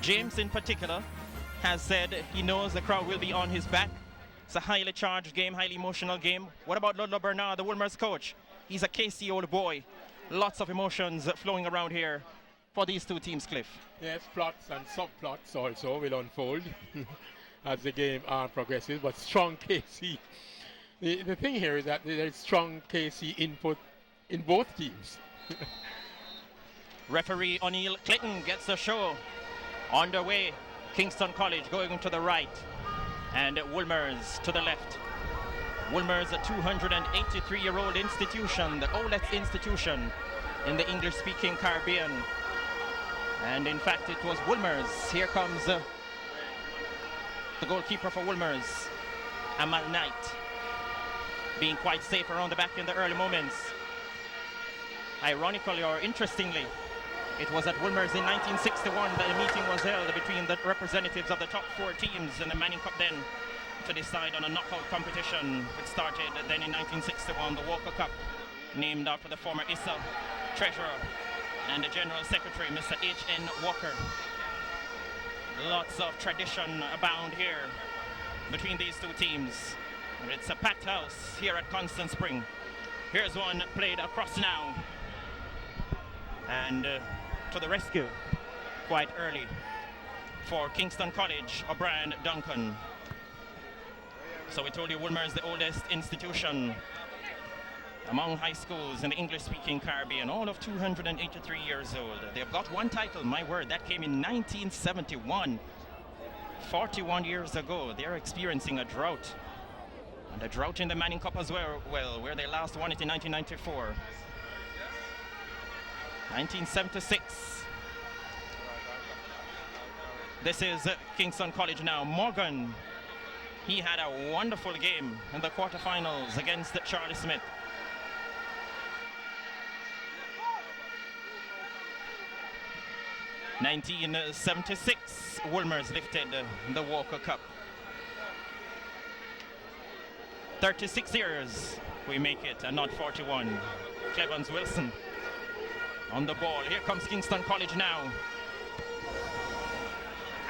James in particular has said he knows the crowd will be on his back. It's a highly charged game, highly emotional game. What about Ludlow Bernard, the Wolmer's coach? He's a KC old boy. Lots of emotions flowing around here for these two teams, Cliff. Yes, plots and subplots also will unfold as the game progresses, but strong KC. The thing here is that there's strong KC input in both teams. Referee O'Neill Clinton gets the show underway. Kingston College going to the right and Wolmer's to the left. Wolmer's a 283-year-old institution, the oldest institution in the English-speaking Caribbean. And in fact, it was Wolmer's. Here comes the goalkeeper for Wolmer's, Amal Knight, being quite safe around the back in the early moments. Ironically or interestingly, it was at Wolmer's in 1961 that a meeting was held between the representatives of the top four teams in the Manning Cup then to decide on a knockout competition. It started then in 1961, the Walker Cup, named after the former ISA treasurer and the General Secretary, Mr. H.N. Walker. Lots of tradition abound here between these two teams. It's a packed house here at Constant Spring. Here's one played across now. And to the rescue quite early for Kingston College, O'Brien Duncan. So we told you Wolmer is the oldest institution among high schools in the English-speaking Caribbean, all of 283 years old. They've got one title, my word, that came in 1971. 41 years ago, they're experiencing a drought. And a drought in the Manning Cup as well, where they last won it in 1994. 1976. This is Kingston College now. Morgan, he had a wonderful game in the quarterfinals against Charlie Smith. In 1976, Wolmer's lifted the Walker Cup. 36 years we make it, and not 41. Clevens Wilson on the ball. Here comes Kingston College now.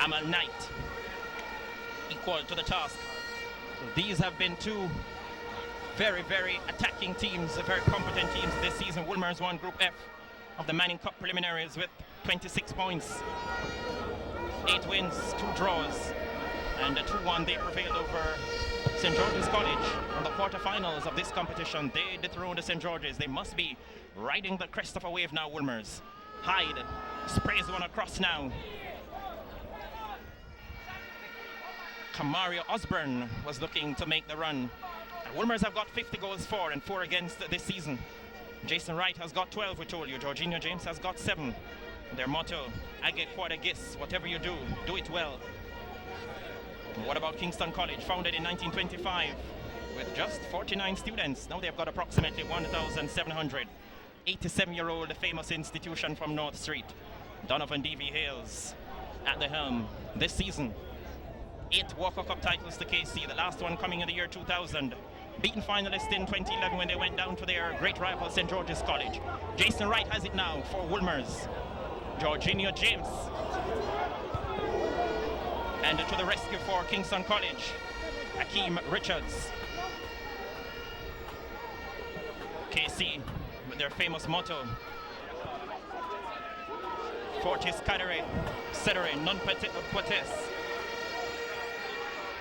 Amal Knight, equal to the task. So these have been two very, very attacking teams, very competent teams this season. Wolmer's won Group F of the Manning Cup preliminaries with 26 points. 8 wins, 2 draws, and 2-1 they prevailed over St. George's College in the quarterfinals of this competition. They dethroned the St. George's. They must be riding the crest of a wave now, Wolmer's. Hyde sprays one across now. Kamario Osborne was looking to make the run. And Wolmer's have got 50 goals for and 4 against this season. Jason Wright has got 12, we told you. Jorginho James has got 7. Their motto, Age Quad Gis, whatever you do it well. What about Kingston College, founded in 1925 with just 49 students? Now they've got approximately 1,700. 87-year-old famous institution from North Street. Donovan D.V. Hales at the helm this season. 8 Walker Cup titles to KC, the last one coming in the year 2000. Beaten finalists in 2011 when they went down to their great rival St. George's College. Jason Wright has it now for Wolmer's. Jorginho James. And to the rescue for Kingston College, Hakeem Richards. KC with their famous motto, Fortis Cadere, Cedere, non potes.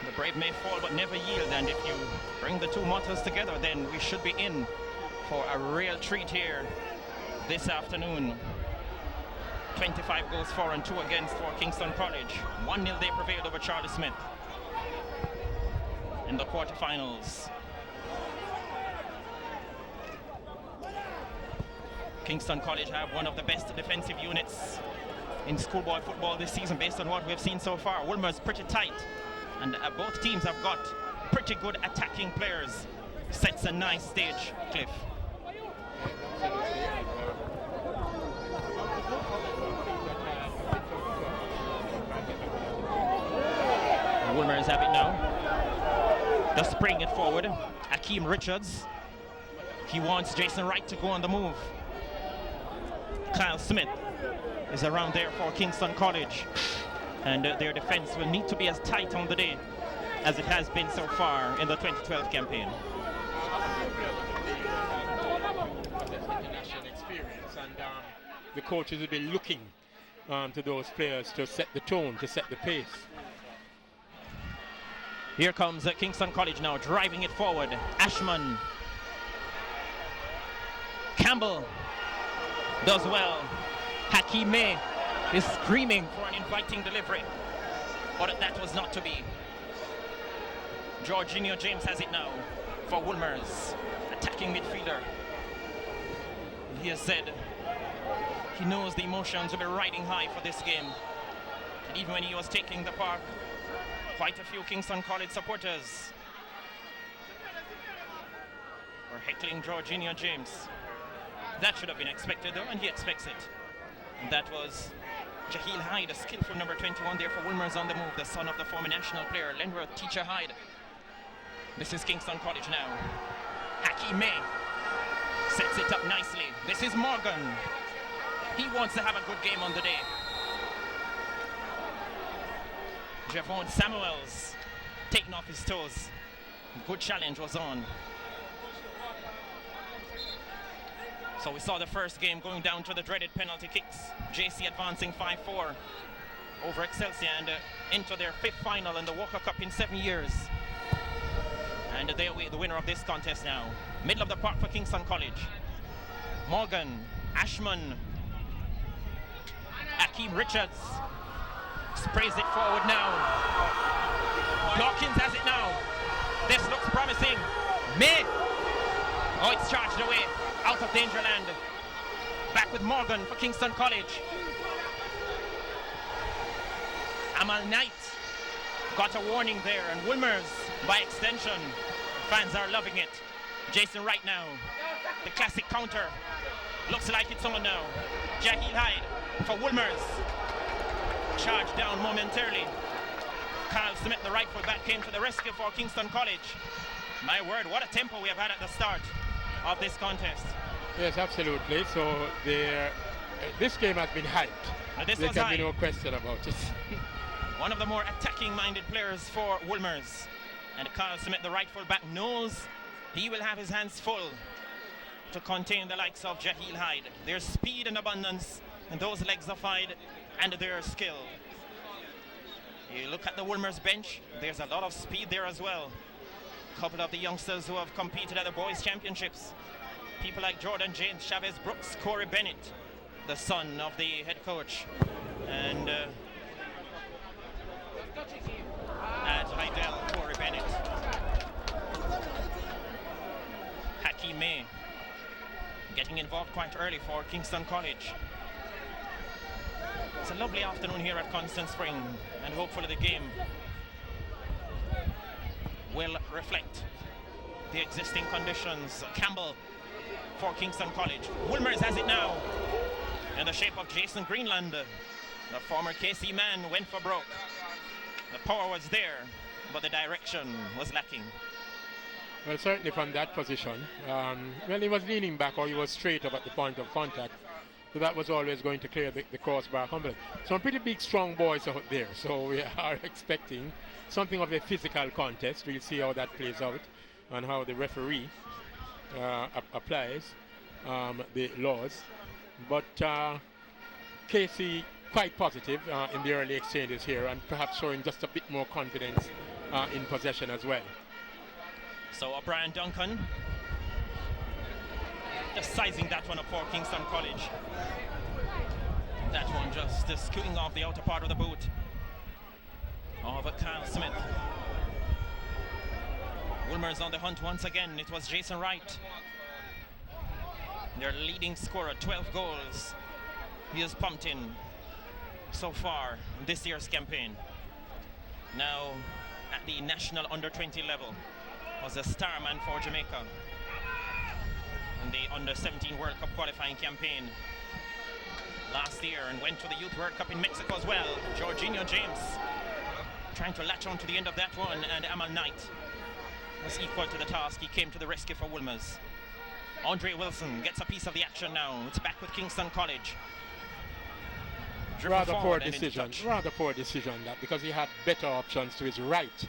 The brave may fall but never yield, and if you bring the two mottos together, then we should be in for a real treat here this afternoon. 25 goals for and 2 against for Kingston College. 1-0 they prevailed over Charlie Smith in the quarterfinals. Kingston College have one of the best defensive units in schoolboy football this season based on what we've seen so far. Wolmer's pretty tight, and both teams have got pretty good attacking players. Sets a nice stage, Cliff. Wolmer's have it now. Just spring it forward. Hakeem Richards. He wants Jason Wright to go on the move. Kyle Smith is around there for Kingston College. And their defense will need to be as tight on the day as it has been so far in the 2012 campaign. International experience, and the coaches will be looking to those players to set the tone, to set the pace. Here comes Kingston College now, driving it forward. Ashman. Campbell does well. Hakime is screaming for an inviting delivery, but that was not to be. Jorginho James has it now for Wolmer's attacking midfielder. He has said he knows the emotions will be riding high for this game. And even when he was taking the park, quite a few Kingston College supporters were heckling Jorginho James. That should have been expected though, and he expects it. And that was Jahil Hyde, a skillful number 21 there for Wolmer's on the move, the son of the former national player, Lenworth Teacher Hyde. This is Kingston College now. Hakime sets it up nicely. This is Morgan. He wants to have a good game on the day. Javon Samuels taken off his toes. Good challenge was on. So we saw the first game going down to the dreaded penalty kicks. JC advancing 5-4 over Excelsior and into their 5th final in the Walker Cup in 7 years. And they await the winner of this contest now. Middle of the park for Kingston College. Morgan, Ashman, Akeem Richards sprays it forward now. Dawkins has it now. This looks promising. May. Oh, it's charged away out of danger land. Back with Morgan for Kingston College. Amal Knight got a warning there, and Wolmer's by extension. Fans are loving it. Jason Wright now. The classic counter. Looks like it's on now. Jahil Hyde for Wolmer's. Charged down momentarily. Carl Smith, the right full back, came to the rescue for Kingston College. My word, what a tempo we have had at the start of this contest. Yes, absolutely. So this game has been hyped. There can be no question about it. One of the more attacking-minded players for Wolmer's. And Carl Smith, the right full back, knows he will have his hands full to contain the likes of Jahil Hyde. Their speed and abundance and those legs of Hyde and their skill. You look at the Wolmer's bench, there's a lot of speed there as well. A couple of the youngsters who have competed at the boys' championships. People like Jordan James, Chavez Brooks, Corey Bennett, the son of the head coach. And at Heidel, Corey Bennett. Hakime getting involved quite early for Kingston College. It's a lovely afternoon here at Constant Spring, and hopefully the game will reflect the existing conditions. Campbell for Kingston College. Wolmer's has it now in the shape of Jason Greenland. The former KC man went for broke. The power was there, but the direction was lacking. Well, certainly from that position, well, he was leaning back, or he was straight up at the point of contact. So that was always going to clear the crossbar completely. Some pretty big, strong boys out there. So we are expecting something of a physical contest. We'll see how that plays out and how the referee applies the laws. But KC quite positive in the early exchanges here, and perhaps showing just a bit more confidence in possession as well. So Brian Duncan just sizing that one up for Kingston College. That one just skewing off the outer part of the boot of Kyle Smith. Wolmer's on the hunt once again. It was Jason Wright, their leading scorer, 12 goals. He has pumped in so far in this year's campaign. Now at the national under-20 level, was a star man for Jamaica in the under-17 World Cup qualifying campaign last year, and went to the Youth World Cup in Mexico as well. Jorginho James trying to latch on to the end of that one, and Amal Knight was equal to the task. He came to the rescue for Wolmer's. Andre Wilson gets a piece of the action now. It's back with Kingston College. Rather poor decision that, because he had better options to his right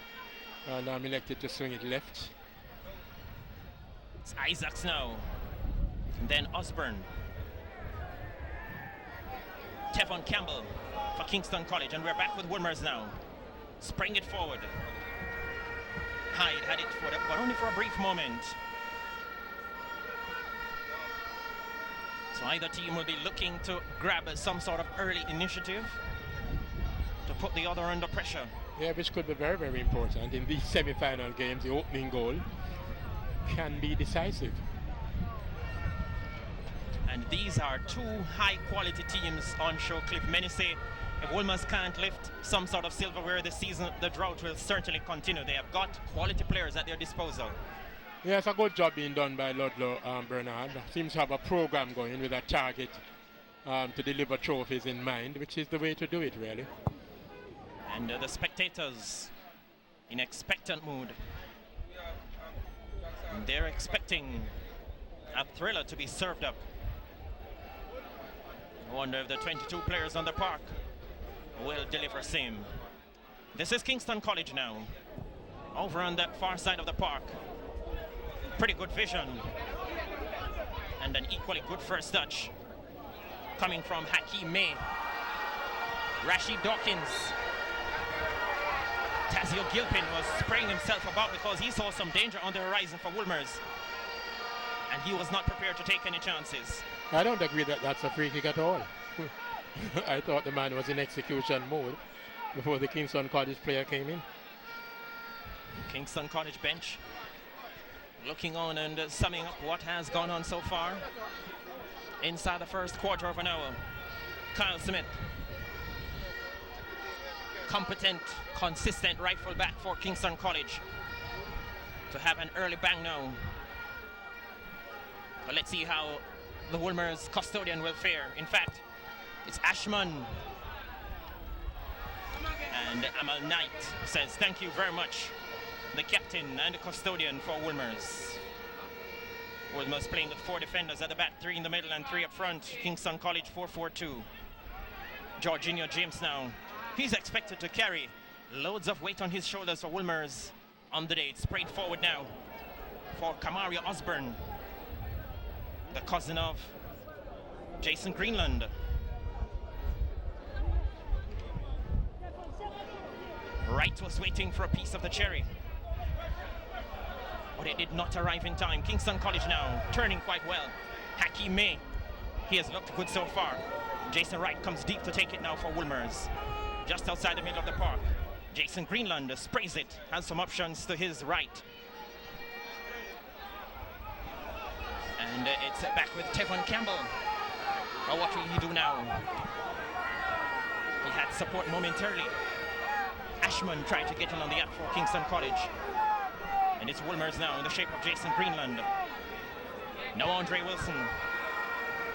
and elected to swing it left. It's Isaacs now, and then Osborne. Tevon Campbell for Kingston College, and we're back with Wolmers now. Spring it forward. Hyde had it but only for a brief moment. So either team will be looking to grab some sort of early initiative to put the other under pressure. Yeah, which could be very, very important. In these semi-final games, the opening goal can be decisive. And these are two high-quality teams on Showcliffe. Many say if Wolmers can't lift some sort of silverware this season, the drought will certainly continue. They have got quality players at their disposal. Yeah, it's a good job being done by Ludlow Bernard. Seems to have a program going with a target to deliver trophies in mind, which is the way to do it, really. And the spectators in expectant mood. They're expecting a thriller to be served up. I wonder if the 22 players on the park will deliver same. This is Kingston College now, over on the far side of the park. Pretty good vision, and an equally good first touch coming from Hakeem May. Rashid Dawkins. Tazeo Gilpin was spraying himself about because he saw some danger on the horizon for Wolmers, and he was not prepared to take any chances. I don't agree that that's a free kick at all. I thought the man was in execution mode before the Kingston College player came in. Kingston College bench looking on and summing up what has gone on so far inside the first quarter of an hour. Kyle Smith, competent, consistent right full back for Kingston College, to have an early bang now. But let's see how the Wolmers custodian will fare. In fact, it's Ashman. And Amal Knight says thank you very much, the captain and the custodian for Wolmers. Wolmers playing with 4 defenders at the back, 3 in the middle and 3 up front. Kingston College 4-4-2. Jorginho James now. He's expected to carry loads of weight on his shoulders for Wolmers on the day. It's sprayed forward now for Kamaria Osborne, the cousin of Jason Greenland. Wright was waiting for a piece of the cherry, but it did not arrive in time. Kingston College now turning quite well. Hakeem May, he has looked good so far. Jason Wright comes deep to take it now for Wolmers, just outside the middle of the park. Jason Greenland sprays it, has some options to his right. And it's back with Tevon Campbell. But what will he do now? He had support momentarily. Ashman tried to get in on the app for Kingston College. And it's Wolmers now in the shape of Jason Greenland. Now Andre Wilson.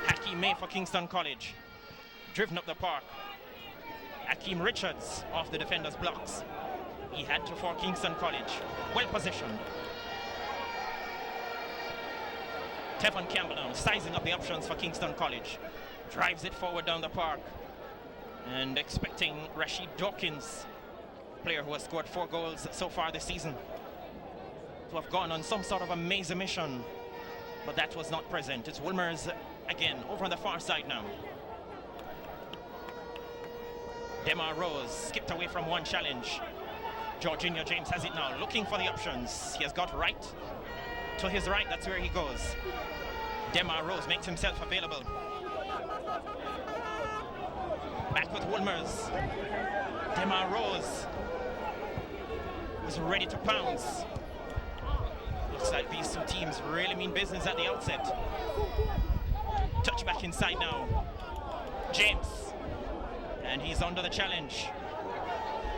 Hakeem May for Kingston College. Driven up the park. Hakeem Richards off the defender's blocks. He had to for Kingston College. Well positioned. Tevon Campbell now sizing up the options for Kingston College. Drives it forward down the park. And expecting Rashid Dawkins, player who has scored 4 goals so far this season, to have gone on some sort of a maze mission, but that was not present. It's Wolmers again over on the far side now. Demar Rose skipped away from one challenge. Jorginho James has it now, looking for the options. He has got right to his right, that's where he goes. Demar Rose makes himself available. Back with Wolmers. Demar Rose was ready to pounce. Looks like these two teams really mean business at the outset. Touch back inside now. James. And he's under the challenge.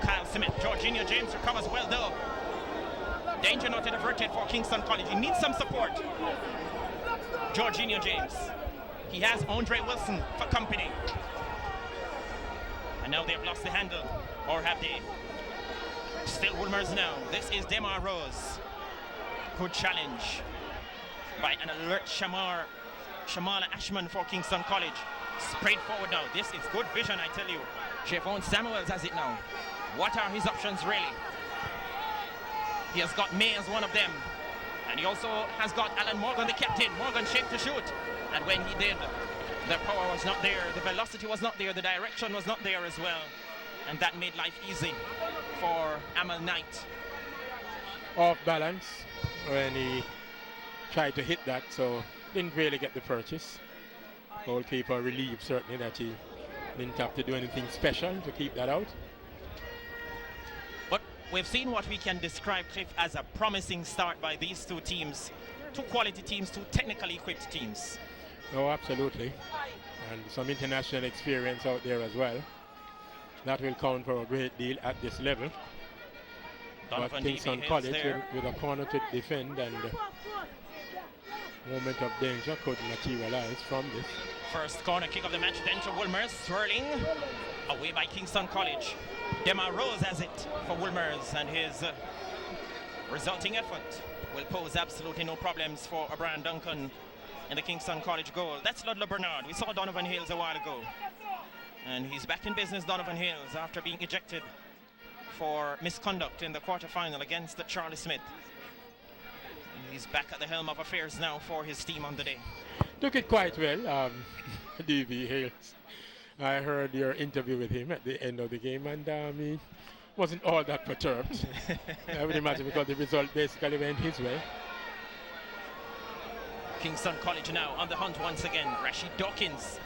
Kyle Smith. Jorginho James recovers well though. Danger not averted for Kingston College. He needs some support. Jorginho James. He has Andre Wilson for company. And now they've lost the handle. Or have they? Still Wolmers now. This is Demar Rose. Good challenge by an alert Shamala Ashman for Kingston College. Sprayed forward now. This is good vision, I tell you. Javon Samuels has it now. What are his options, really? He has got May as one of them. And he also has got Alan Morgan, the captain. Morgan shaped to shoot. And when he did, the power was not there. The velocity was not there. The direction was not there as well. And that made life easy for Amal Knight. Off balance when he tried to hit that, so didn't really get the purchase. Goalkeeper relieved certainly that he didn't have to do anything special to keep that out. But we've seen what we can describe, Cliff, as a promising start by these two teams. Two quality teams, two technically equipped teams. Oh, absolutely. And some international experience out there as well. That will count for a great deal at this level. Donovan but Kingston College with a corner to defend, and moment of danger could materialize from this. First corner kick of the match then to Wolmer's, swirling away by Kingston College. Dema Rose has it for Wolmer's, and his resulting effort will pose absolutely no problems for O'Brien Duncan in the Kingston College goal. That's Ludlow Bernard. We saw Donovan Hales a while ago, and he's back in business, Donovan Hales, after being ejected for misconduct in the quarterfinal against Charlie Smith. And he's back at the helm of affairs now for his team on the day. Took it quite well, D.V. Hales. I heard your interview with him at the end of the game, and he wasn't all that perturbed. I would imagine because the result basically went his way. Kingston College now on the hunt once again. Rashid Dawkins.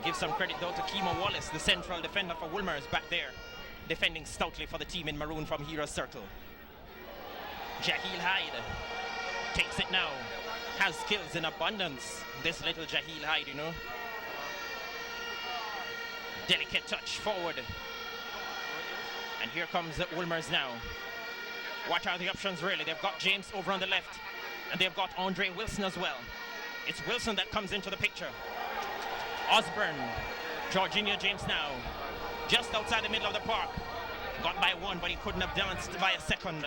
Give some credit though to Kimo Wallace, the central defender for Wolmer's, back there, defending stoutly for the team in maroon from Heroes Circle. Jaheel Hyde takes it now. Has skills in abundance, this little Jaheel Hyde, you know. Delicate touch forward. And here comes the Wolmer's now. What are the options really? They've got James over on the left, and they've got Andre Wilson as well. It's Wilson that comes into the picture. Osborne, Georginia James now, just outside the middle of the park. Got by one, but he couldn't have danced by a second.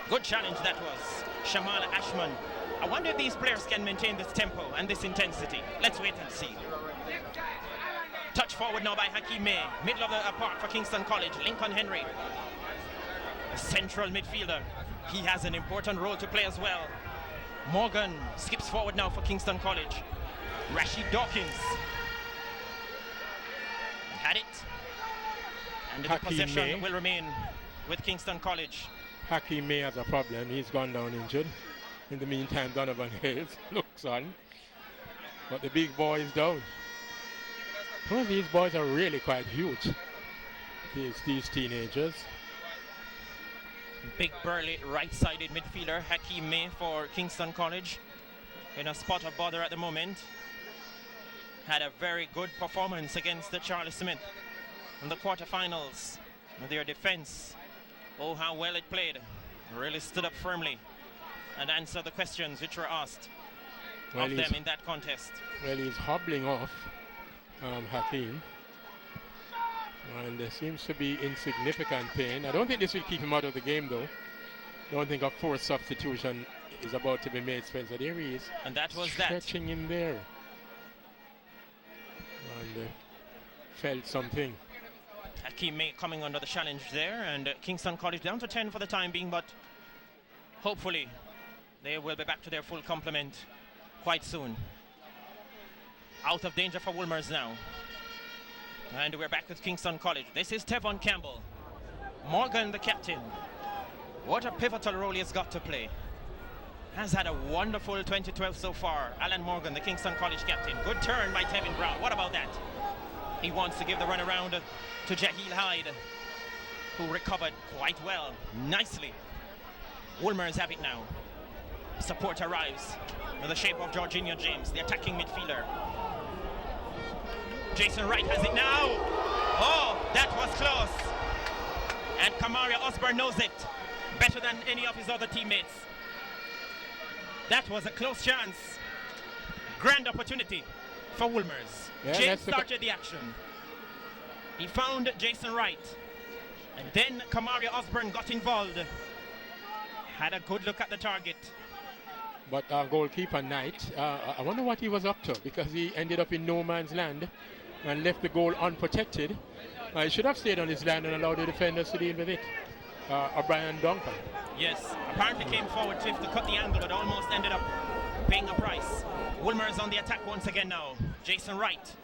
Good challenge that was. Shamala Ashman. I wonder if these players can maintain this tempo and this intensity. Let's wait and see. Touch forward now by Hakeem May. Middle of the park for Kingston College. Lincoln Henry, a central midfielder. He has an important role to play as well. Morgan skips forward now for Kingston College. Rashid Dawkins had it, and the possession will remain with Kingston College. Hakeem May has a problem. He's gone down injured. In the meantime, Donovan Hales looks on, but the big boy is down. Some of these boys are really quite huge, these teenagers. Big burly right-sided midfielder Hakeem May for Kingston College, in a spot of bother at the moment. Had a very good performance against the Charlie Smith in the quarterfinals. Their defense, oh how well it played, really stood up firmly and answered the questions which were asked of them in that contest. Well, he's hobbling off, Hakeem, and there seems to be insignificant pain. I don't think this will keep him out of the game though. I don't think a forced substitution is about to be made, Spencer. There he is. And that was stretching in there. And felt something. Hakeem May coming under the challenge there, and Kingston College down to 10 for the time being, but hopefully they will be back to their full complement quite soon. Out of danger for Wolmer's now. And we're back with Kingston College. This is Tevon Campbell. Morgan, the captain. What a pivotal role he has got to play. Has had a wonderful 2012 so far. Alan Morgan, the Kingston College captain. Good turn by Tevin Brown. What about that? He wants to give the run around to Jaheel Hyde, who recovered quite well, nicely. Wolmer's have it now. Support arrives in the shape of Georginia James, the attacking midfielder. Jason Wright has it now. Oh, that was close. And Kamaria Osborne knows it better than any of his other teammates. That was a close chance. Grand opportunity for Wolmer's. Yeah, James started the action. He found Jason Wright. And then Kamaria Osborne got involved. Had a good look at the target. But our goalkeeper, Knight, I wonder what he was up to, because he ended up in no man's land and left the goal unprotected. He should have stayed on his land and allowed the defenders to deal with it. O'Brien Duncan. Yes, apparently came forward to cut the angle, but almost ended up paying a price. Woolmer is on the attack once again now. Jason Wright,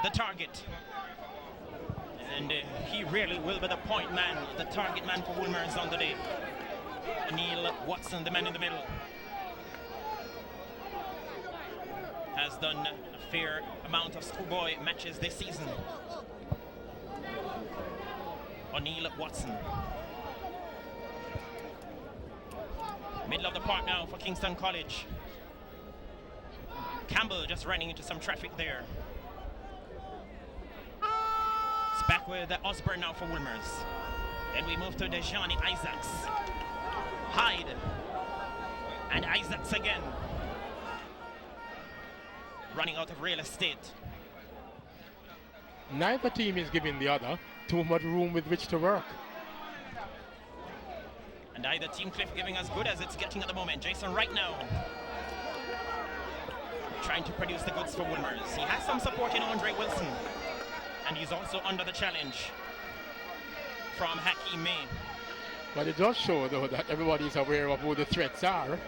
the target. And he really will be the point man, the target man for Woolmer is on the day. Neil Watson, the man in the middle, has done a fair amount of schoolboy matches this season. O'Neill Watson. Middle of the park now for Kingston College. Campbell just running into some traffic there. It's back with Osborne now for Wolmers. Then we move to Dejani Isaacs. Hyde. And Isaacs again. Running out of real estate. Neither team is giving the other too much room with which to work. And either team Cliff giving as good as it's getting at the moment. Jason right now trying to produce the goods for Wolmers. He has some support in Andre Wilson. And he's also under the challenge from Hakeem May. But it does show, though, that everybody is aware of who the threats are,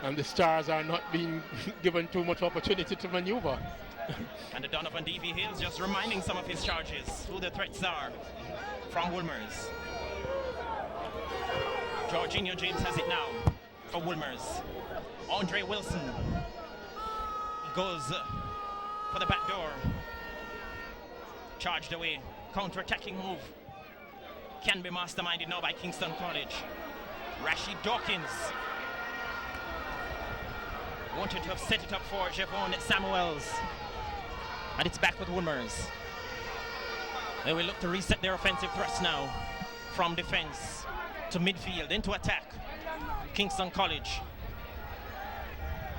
and the Stars are not being given too much opportunity to maneuver. And Donovan D.V. Hills just reminding some of his charges, who the threats are from Wolmers. Jorginho James has it now for Wolmers. Andre Wilson goes for the back door. Charged away, counter-attacking move. Can be masterminded now by Kingston College. Rashid Dawkins wanted to have set it up for Javon Samuels. And it's back with Wolmers. They will look to reset their offensive thrust now. From defense to midfield, into attack. Kingston College.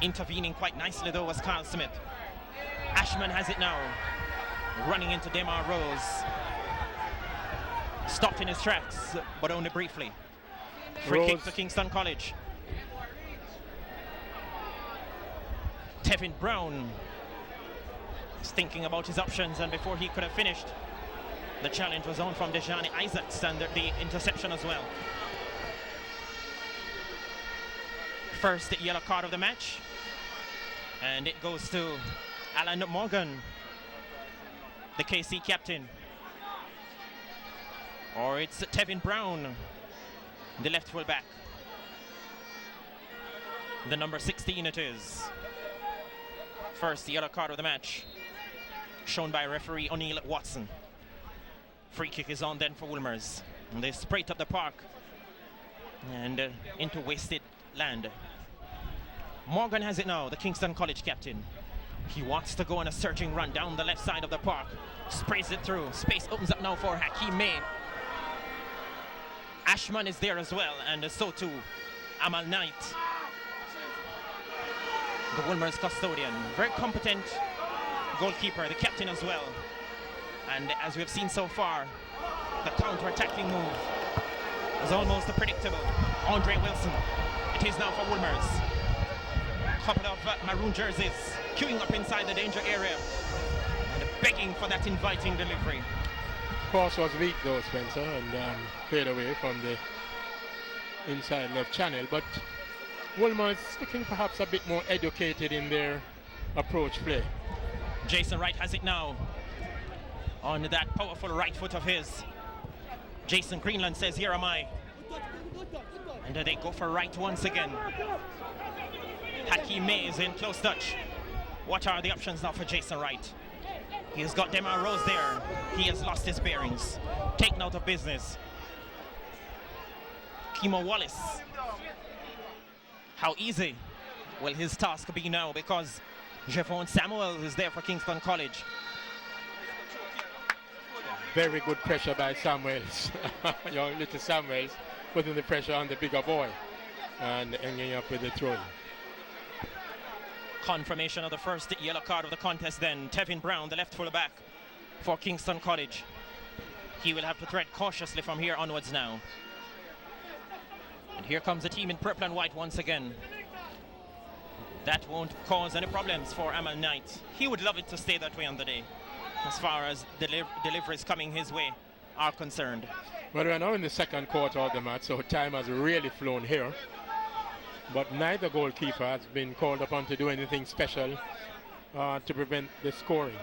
Intervening quite nicely though was Carl Smith. Ashman has it now. Running into Demar Rose. Stopped in his tracks, but only briefly. Free kick to Kingston College. Tevin Brown is thinking about his options, and before he could have finished, the challenge was on from Dejani Isaacs and the interception as well. First yellow card of the match, and it goes to Alan Morgan, the KC captain. Or it's Tevin Brown, the left fullback. The number 16 it is. First yellow card of the match, shown by referee O'Neill Watson. Free kick is on then for Wolmers. And they spray it up the park and into wasted land. Morgan has it now, the Kingston College captain. He wants to go on a searching run down the left side of the park. Sprays it through. Space opens up now for Hakeem May. Ashman is there as well, and so too Amal Knight, the Wolmers custodian. Very competent goalkeeper, the captain as well. And as we've seen so far, the counter-attacking move was almost predictable. Andre Wilson, it is now for Wolmers. Couple of maroon jerseys queuing up inside the danger area and begging for that inviting delivery. Cross was weak though, Spencer, and played away from the inside left channel, but Wolmers looking perhaps a bit more educated in their approach play. Jason Wright has it now on that powerful right foot of his. Jason Greenland says, here am I. And they go for Wright once again. Hakeem May is in close touch. What are the options now for Jason Wright? He has got Demar Rose there. He has lost his bearings. Taken out of business. Kimo Wallace. How easy will his task be now, because Javon Samuels is there for Kingston College. Very good pressure by Samuels. Young little Samuels putting the pressure on the bigger boy and ending up with the throw. Confirmation of the first yellow card of the contest then. Tevin Brown, the left fullback for Kingston College. He will have to tread cautiously from here onwards now. And here comes the team in purple and white once again. That won't cause any problems for Amal Knight. He would love it to stay that way on the day, as far as deliveries coming his way are concerned. Well, we're now in the second quarter of the match, so time has really flown here. But neither goalkeeper has been called upon to do anything special to prevent the scoring.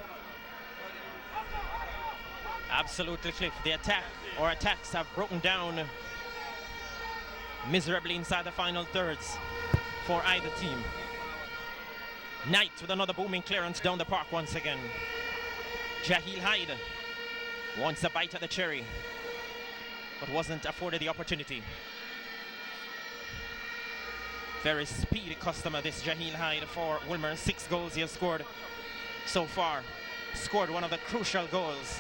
Absolutely, Cliff. The attacks have broken down miserably inside the final thirds for either team. Knight with another booming clearance down the park once again. Jahil Hyde wants a bite at the cherry, but wasn't afforded the opportunity. Very speedy customer, this Jahil Hyde for Wolmer's. 6 goals he has scored so far. Scored one of the crucial goals,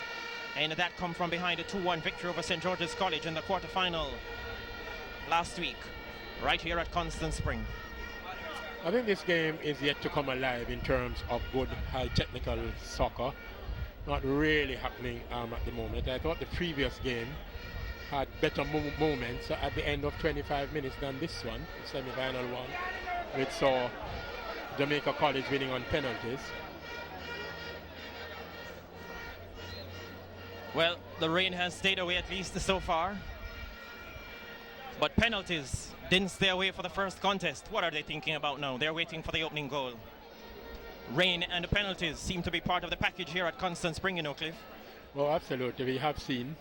and that come from behind a 2-1 victory over St. George's College in the quarterfinal last week, right here at Constant Spring. I think this game is yet to come alive in terms of good high technical soccer. Not really happening at the moment. I thought the previous game had better moments at the end of 25 minutes than this one, the semi-final one, which saw Jamaica College winning on penalties. Well, the rain has stayed away at least so far, but penalties didn't stay away for the first contest. What are they thinking about now? They're waiting for the opening goal. Rain and the penalties seem to be part of the package here at Constant Spring, you know, Cliff. Well, absolutely. We have seen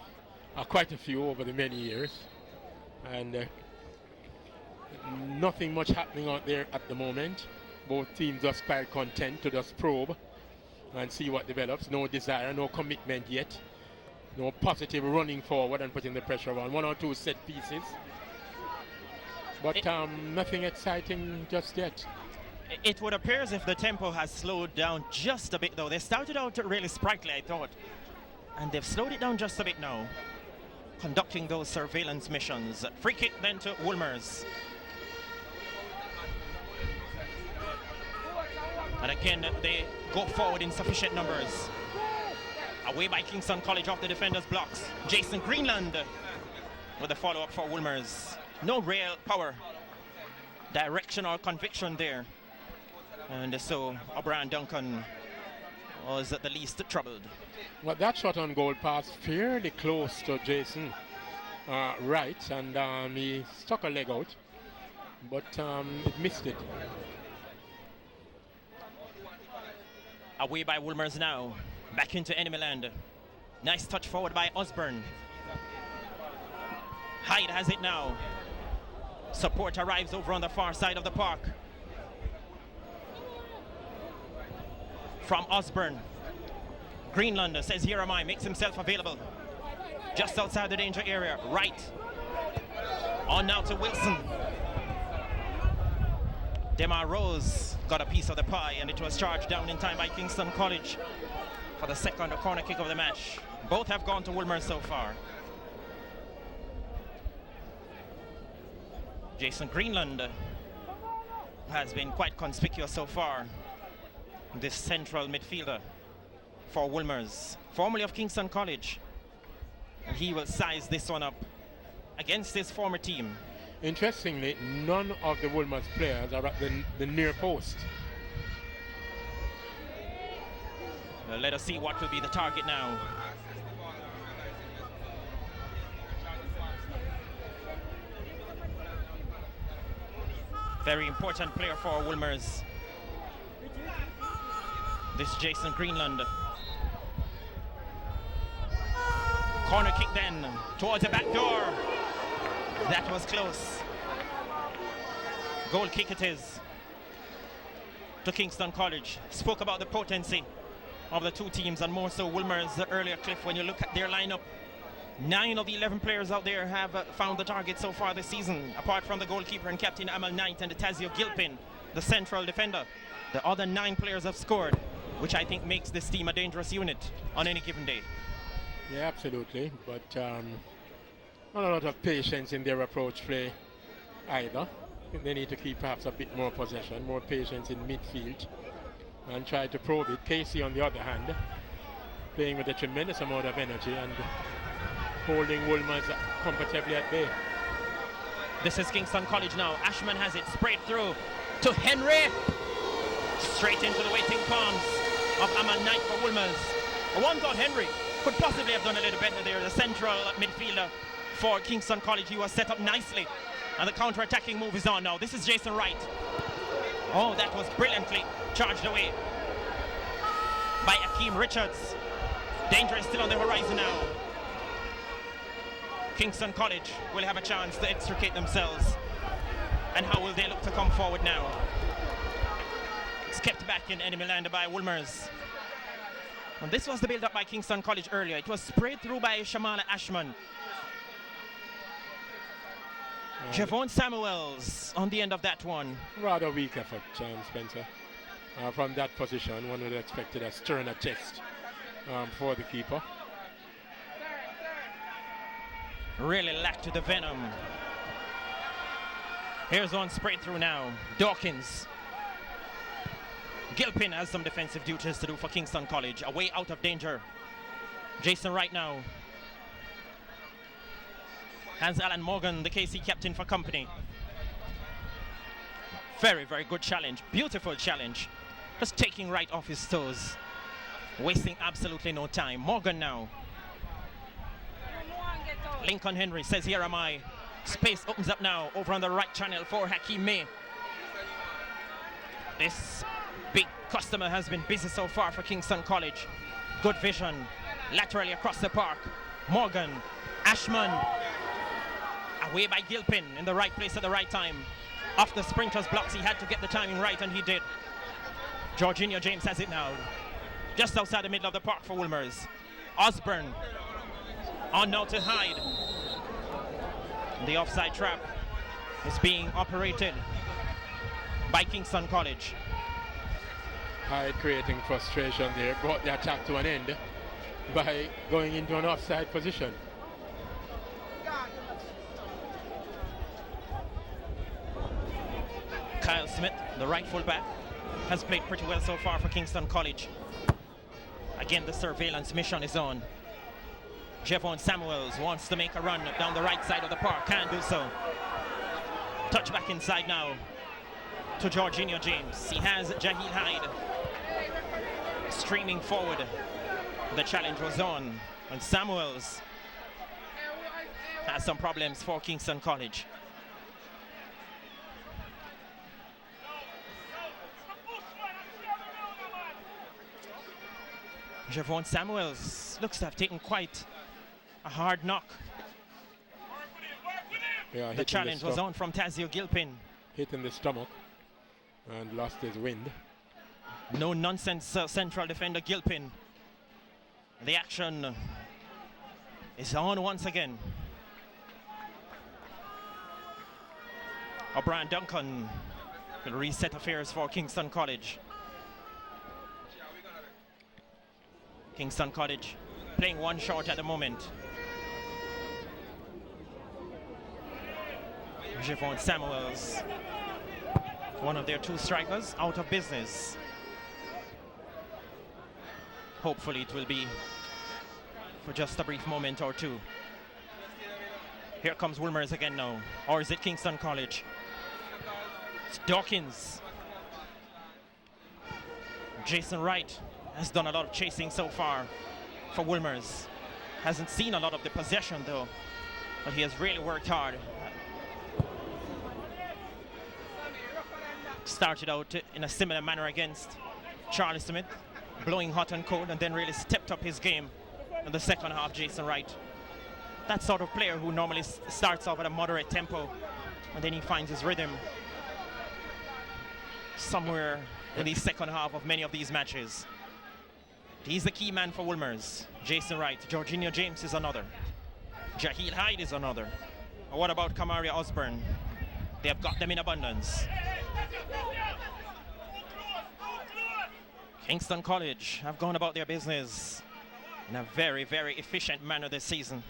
quite a few over the many years, and nothing much happening out there at the moment. Both teams just quite content to just probe and see what develops. No desire, no commitment yet. No positive running forward and putting the pressure on. 1 or 2 set pieces, but nothing exciting just yet. It would appear as if the tempo has slowed down just a bit, though. They started out really sprightly, I thought, and they've slowed it down just a bit now, conducting those surveillance missions. Free kick then to Wolmer's. And again, they go forward in sufficient numbers. Away by Kingston College off the defender's blocks. Jason Greenland with a follow-up for Wolmer's. No real power, direction or conviction there. And so O'Brien Duncan was at the least troubled. Well, that shot on goal passed fairly close to Jason right, and he stuck a leg out, but it missed it. Away by Wolmer's now. Back into enemy land. Nice touch forward by Osborne. Hyde has it now. Support arrives over on the far side of the park. From Osborne. Greenland says, here am I, makes himself available. Just outside the danger area, right. On now to Wilson. Demar Rose got a piece of the pie, and it was charged down in time by Kingston College for the second corner kick of the match. Both have gone to Wolmer so far. Jason Greenland has been quite conspicuous so far, this central midfielder for Wolmer's, formerly of Kingston College. And he will size this one up against his former team. Interestingly, none of the Wolmer's players are at the near post. Well, let us see what will be the target now. Very important player for Wolmer's, this Jason Greenland. Corner kick then towards the back door. That was close. Goal kick it is to Kingston College. Spoke about the potency of the two teams, and more so Wolmer's earlier, Cliff. When you look at their lineup, 9 of the 11 players out there have found the target so far this season, apart from the goalkeeper and captain Amal Knight and the Tazeo Gilpin, the central defender. The other 9 players have scored, which I think makes this team a dangerous unit on any given day. Yeah, absolutely, but not a lot of patience in their approach play either. They need to keep perhaps a bit more possession, more patience in midfield, and try to probe it. Casey, on the other hand, playing with a tremendous amount of energy and holding Wolmer's comfortably at bay. This is Kingston College now. Ashman has it, sprayed through to Henry. Straight into the waiting palms of Aman Knight for Wolmer's. One thought Henry could possibly have done a little better there. The central midfielder for Kingston College. He was set up nicely. And the counter-attacking move is on now. This is Jason Wright. Oh, that was brilliantly charged away by Akeem Richards. Danger is still on the horizon now. Kingston College will have a chance to extricate themselves. And how will they look to come forward now? It's kept back in enemy land by Wolmer's. And this was the build-up by Kingston College earlier. It was sprayed through by Shamala Ashman. Javon Samuels on the end of that one. Rather weak effort, Spencer. From that position, one would have expected a sterner test for the keeper. Really lacked the venom. Here's one sprayed through now. Dawkins. Gilpin has some defensive duties to do for Kingston College. A way out of danger. Jason Wright now has Alan Morgan, the KC captain, for company. Very, very good challenge. Beautiful challenge. Just taking Wright off his toes. Wasting absolutely no time. Morgan now. Lincoln Henry says, here am I. Space opens up now over on the right channel for Hakeem May. This big customer has been busy so far for Kingston College. Good vision. Laterally across the park. Morgan. Ashman. Away by Gilpin in the right place at the right time. Off the sprinter's blocks, he had to get the timing right, and he did. Jorginho James has it now. Just outside the middle of the park for Wolmer's. Osborne on now to Hyde. The offside trap is being operated by Kingston College. Hyde creating frustration there, brought the attack to an end by going into an offside position. Kyle Smith, the right fullback, has played pretty well so far for Kingston College. Again, the surveillance mission is on. Javon Samuels wants to make a run down the right side of the park, can't do so. Touch back inside now to Jorginho James. He has Jahil Hyde streaming forward. The challenge was on, and Samuels has some problems for Kingston College. Javon Samuels looks to have taken quite a hard knock. Yeah, the challenge was on from Tazeo Gilpin. Hit in the stomach and lost his wind. No nonsense, central defender Gilpin. The action is on once again. O'Brien Duncan will reset affairs for Kingston College. Kingston College playing one short at the moment. Javon Samuels, one of their two strikers, out of business. Hopefully it will be for just a brief moment or two. Here comes Wolmer's again now. Or is it Kingston College? It's Dawkins. Jason Wright has done a lot of chasing so far for Wolmer's. Hasn't seen a lot of the possession though, but he has really worked hard. Started out in a similar manner against Charlie Smith, blowing hot and cold, and then really stepped up his game in the second half. Jason Wright, that sort of player who normally starts off at a moderate tempo and then he finds his rhythm somewhere in the second half of many of these matches. He's the key man for Wolmer's. Jason Wright. Jorginho James is another. Jahil Hyde is another. And what about Kamaria Osborne? They have got them in abundance. Kingston College have gone about their business in a very, very efficient manner this season.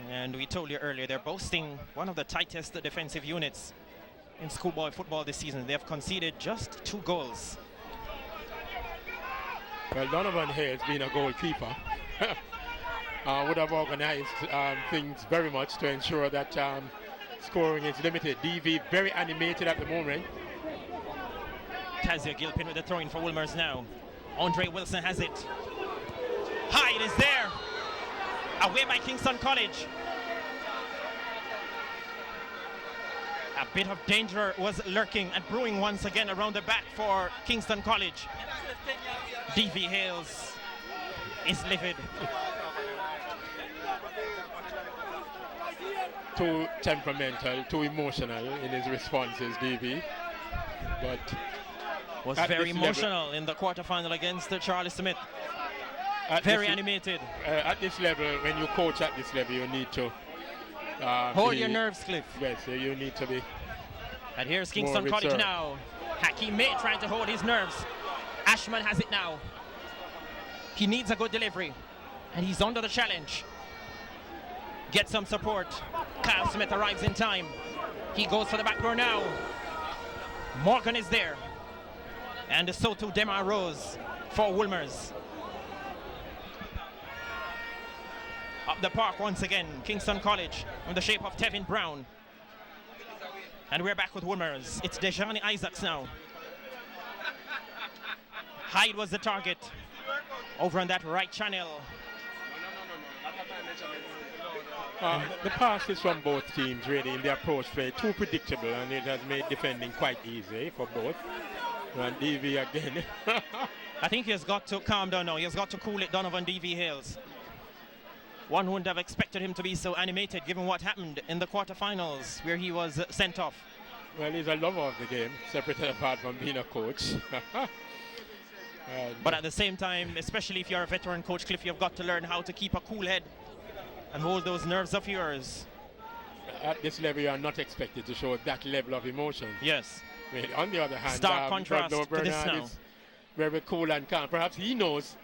And we told you earlier, they're boasting one of the tightest defensive units in schoolboy football this season. They have conceded just 2 goals. Well, Donovan Hayes, being a goalkeeper, would have organized things very much to ensure that scoring is limited. DV very animated at the moment. Tazeo Gilpin with the throw-in for Wolmer's now. Andre Wilson has it. Hyde is there. Away by Kingston College. A bit of danger was lurking and brewing once again around the back for Kingston College. D.V. Hales is livid. Too temperamental, too emotional in his responses, D.V. But was very emotional in the quarterfinal against Charlie Smith. Very animated. At this level, when you coach at this level, you need to hold your nerves, Cliff. Yes, you need to be. And here's Kingston College now. Hakeem May trying to hold his nerves. Ashman has it now. He needs a good delivery, and he's under the challenge. Get some support. Kyle Smith arrives in time. He goes for the back door now. Morgan is there. And so too Demar Rose for Wolmer's. Up the park once again, Kingston College in the shape of Tevin Brown. And we're back with Wolmer's. It's Dejani Isaacs now. Hyde was the target. Over on that right channel. The passes from both teams really in the approach play too predictable, and it has made defending quite easy for both. And DV again. I think he has got to calm down now. He has got to cool it down on DV Hales. One wouldn't have expected him to be so animated given what happened in the quarterfinals where he was sent off. Well, he's a lover of the game, separate and apart from being a coach. But at the same time, especially if you're a veteran coach, Cliff, you've got to learn how to keep a cool head and hold those nerves of yours. At this level, you are not expected to show that level of emotion. Yes. I mean, on the other hand, stark contrast to this now. Is very cool and calm. Perhaps he knows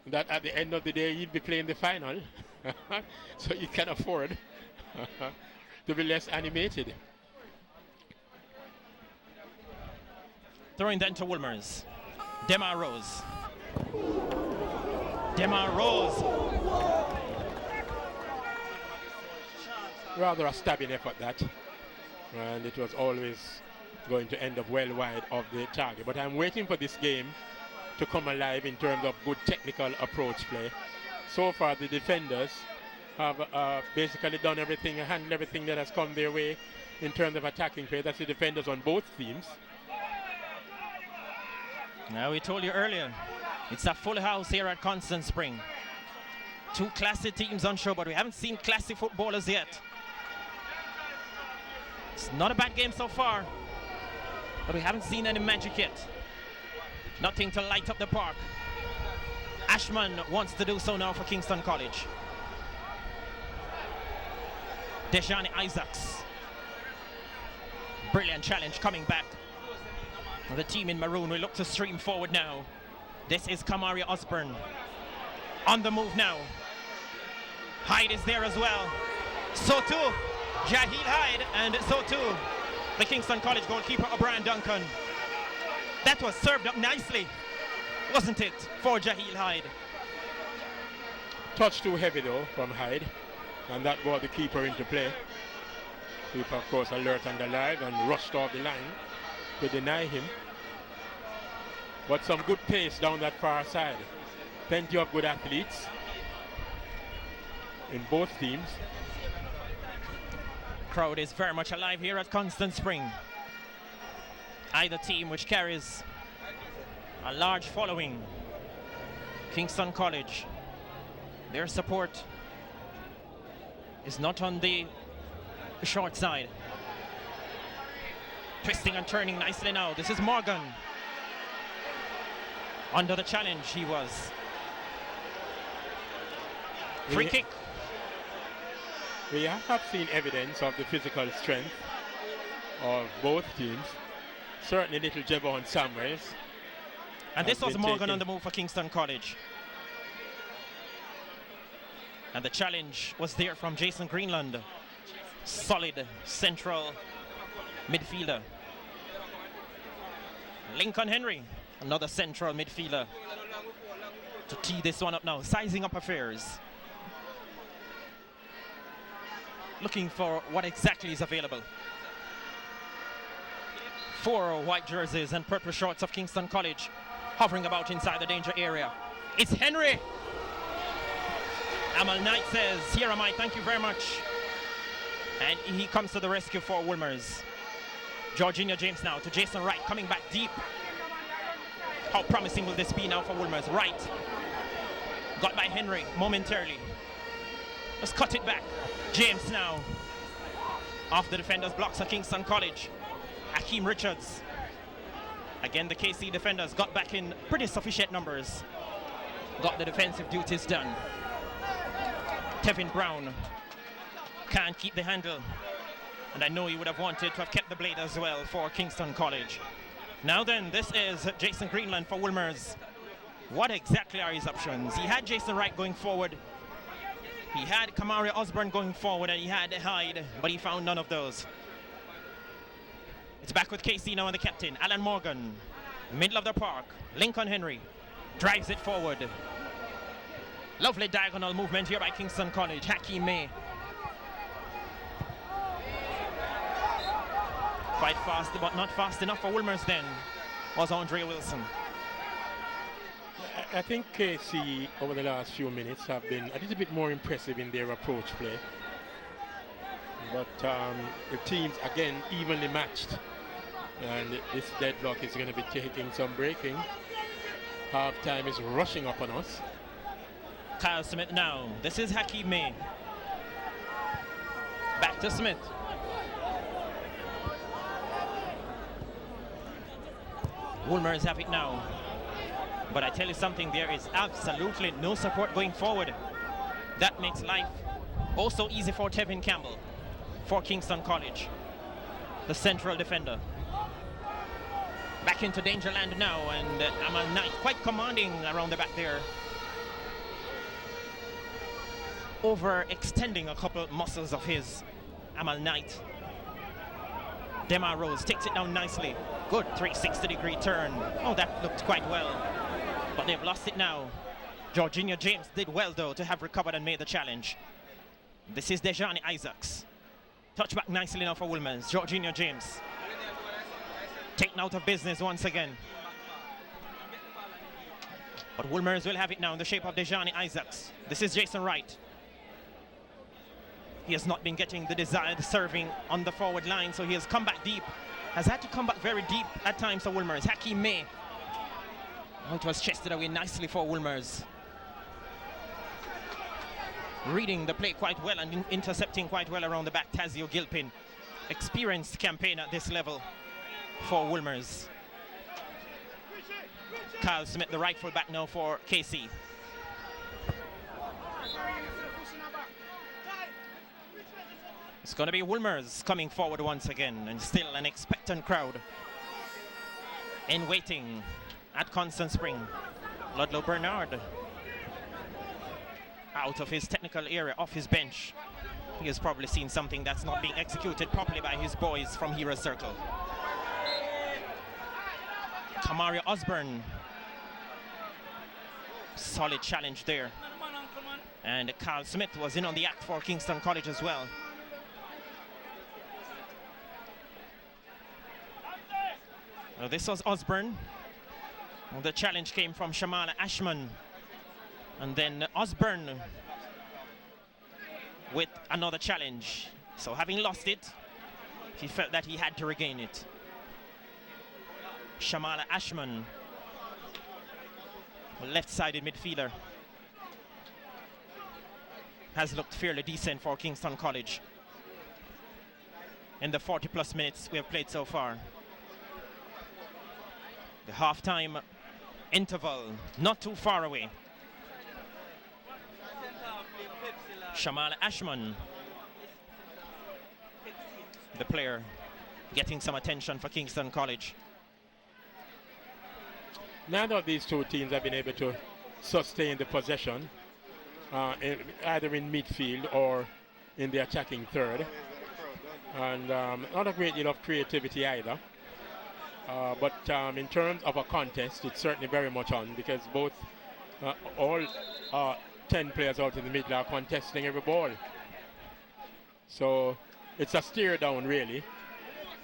that at the end of the day, he'd be playing the final. So he can afford to be less animated. Throwing then to Wolmer's. Demar Rose. Demar Rose. Rather a stabbing effort, that. And it was always going to end up well wide of the target. But I'm waiting for this game to come alive in terms of good technical approach play. So far, the defenders have basically done everything, handled everything that has come their way in terms of attacking play. That's the defenders on both teams. Now, we told you earlier, it's a full house here at Constant Spring. Two classy teams on show, but we haven't seen classy footballers yet. It's not a bad game so far, but we haven't seen any magic yet. Nothing to light up the park. Ashman wants to do so now for Kingston College. Dejani Isaacs. Brilliant challenge coming back. The team in maroon will look to stream forward now. This is Kamari Osborne. On the move now. Hyde is there as well. So too, Jahil Hyde, and so too, the Kingston College goalkeeper O'Brien Duncan. That was served up nicely, wasn't it, for Jahil Hyde? Touch too heavy though from Hyde, and that brought the keeper into play. Keeper, of course, alert and alive and rushed off the line to deny him. But some good pace down that far side. Plenty of good athletes in both teams. Crowd is very much alive here at Constant Spring. Either team which carries a large following. Kingston College, their support is not on the short side. Twisting and turning nicely now. This is Morgan. Under the challenge he was. Free kick. We have seen evidence of the physical strength of both teams. Certainly little Javon Samuels. And this was Morgan on the move for Kingston College. And the challenge was there from Jason Greenland. Solid central midfielder. Lincoln Henry, another central midfielder, to tee this one up now, sizing up affairs. Looking for what exactly is available. 4 white jerseys and purple shorts of Kingston College hovering about inside the danger area. It's Henry. Amal Knight says, here am I, thank you very much. And he comes to the rescue for Wolmer's. Georgina James now to Jason Wright, coming back deep. How promising will this be now for Wolmer's? Wright got by Henry momentarily. Let's cut it back. James now off the defenders' blocks of Kingston College. Akeem Richards. Again, the KC defenders got back in pretty sufficient numbers. Got the defensive duties done. Tevin Brown can't keep the handle. And I know he would have wanted to have kept the blade as well for Kingston College. Now then, this is Jason Greenland for Wolmer's. What exactly are his options? He had Jason Wright going forward. He had Kamari Osborne going forward, and he had Hyde, but he found none of those. It's back with KC now and the captain, Alan Morgan. Middle of the park, Lincoln Henry drives it forward. Lovely diagonal movement here by Kingston College. Hakeem May. Quite fast, but not fast enough for Wolmer's then, was Andre Wilson. I think KC over the last few minutes have been a little bit more impressive in their approach play. But the teams, again, evenly matched. And this deadlock is going to be taking some breaking. Half time is rushing up on us. Kyle Smith now. This is Hakeem May. Back to Smith. Wolmer's have it now. But I tell you something, there is absolutely no support going forward. That makes life also easy for Tevin Campbell for Kingston College, the central defender. Back into danger land now, and Amal Knight quite commanding around the back there. Overextending a couple muscles of his, Amal Knight. Dema Rose takes it down nicely. Good 360-degree turn. Oh, that looked quite well. But they've lost it now. Georgina James did well, though, to have recovered and made the challenge. This is Dejani Isaacs. Touchback nicely now for Wolmer's. Georgina James. Taken out of business once again. But Wolmer's will have it now in the shape of Dejani Isaacs. This is Jason Wright. He has not been getting the desired serving on the forward line, so he has come back deep. Has had to come back very deep at times for Wolmer's. Hakeem May. Oh, it was chested away nicely for Wolmer's. Reading the play quite well and intercepting quite well around the back. Tazeo Gilpin. Experienced campaign at this level for Wolmer's. Kyle Smith, the right full back now for KC. It's going to be Wolmer's coming forward once again, and still an expectant crowd in waiting at Constant Spring. Ludlow Bernard out of his technical area, off his bench. He has probably seen something that's not being executed properly by his boys from Hero Circle. Kamari Osborne. Solid challenge there. And Carl Smith was in on the act for Kingston College as well. Well, this was Osborne. Well, the challenge came from Shamala Ashman. And then Osborne with another challenge. So having lost it, he felt that he had to regain it. Shamala Ashman, left-sided midfielder, has looked fairly decent for Kingston College in the 40-plus minutes we have played so far. The half-time interval not too far away. Shamala Ashman, the player getting some attention for Kingston College. Neither of these two teams have been able to sustain the possession, either in midfield or in the attacking third. And not a great deal of creativity either. But in terms of a contest, it's certainly very much on, because both, all 10 players out in the middle are contesting every ball. So it's a stare down, really.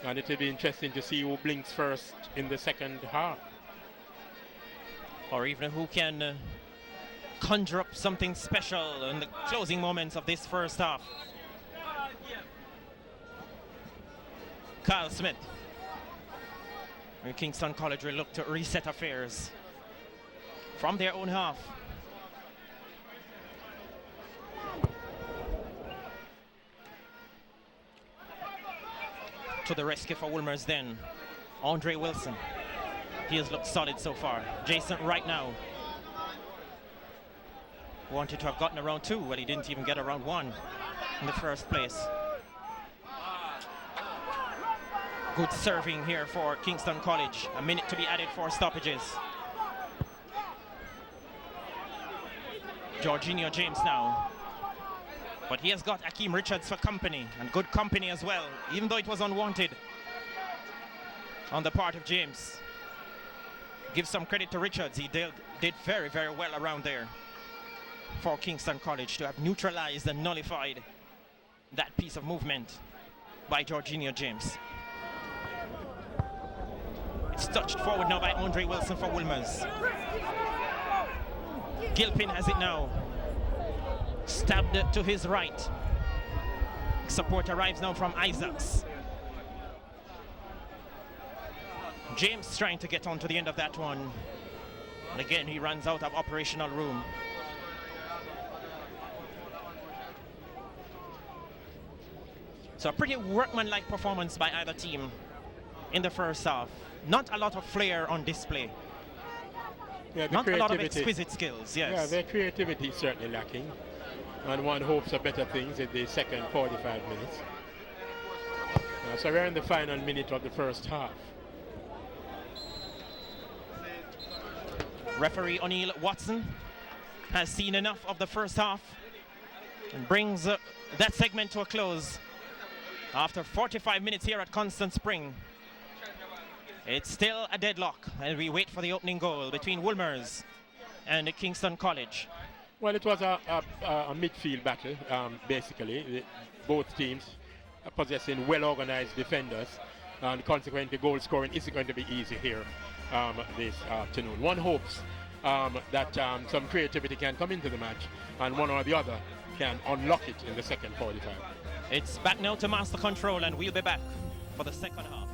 And it will be interesting to see who blinks first in the second half. Or even who can conjure up something special in the closing moments of this first half. Kyle Smith. And Kingston College will look to reset affairs from their own half. To the rescue for Wolmer's then, Andre Wilson. He has looked solid so far. Jason right now wanted to have gotten around 2, well, he didn't even get around 1 in the first place. Good serving here for Kingston College. A minute to be added for stoppages. Jorginho James now. But he has got Akeem Richards for company, and good company as well, even though it was unwanted on the part of James. Give some credit to Richards. He did very, very well around there for Kingston College to have neutralized and nullified that piece of movement by Jorginho James. It's touched forward now by Andre Wilson for Wolmer's. Gilpin has it now. Stabbed to his right. Support arrives now from Isaacs. James trying to get on to the end of that one. And again, he runs out of operational room. So a pretty workmanlike performance by either team in the first half. Not a lot of flair on display. Yeah, not a lot of exquisite skills, yes. Yeah, their creativity is certainly lacking. And one hopes for better things in the second 45 minutes. So we're in the final minute of the first half. Referee O'Neill Watson has seen enough of the first half and brings that segment to a close. After 45 minutes here at Constant Spring, it's still a deadlock, and we wait for the opening goal between Wolmer's and Kingston College. Well, it was a midfield battle, basically. Both teams possessing well-organized defenders, and consequently goal scoring isn't going to be easy here this afternoon. One hopes that some creativity can come into the match, and one or the other can unlock it in the second 45. It's back now to Master Control, and we'll be back for the second half.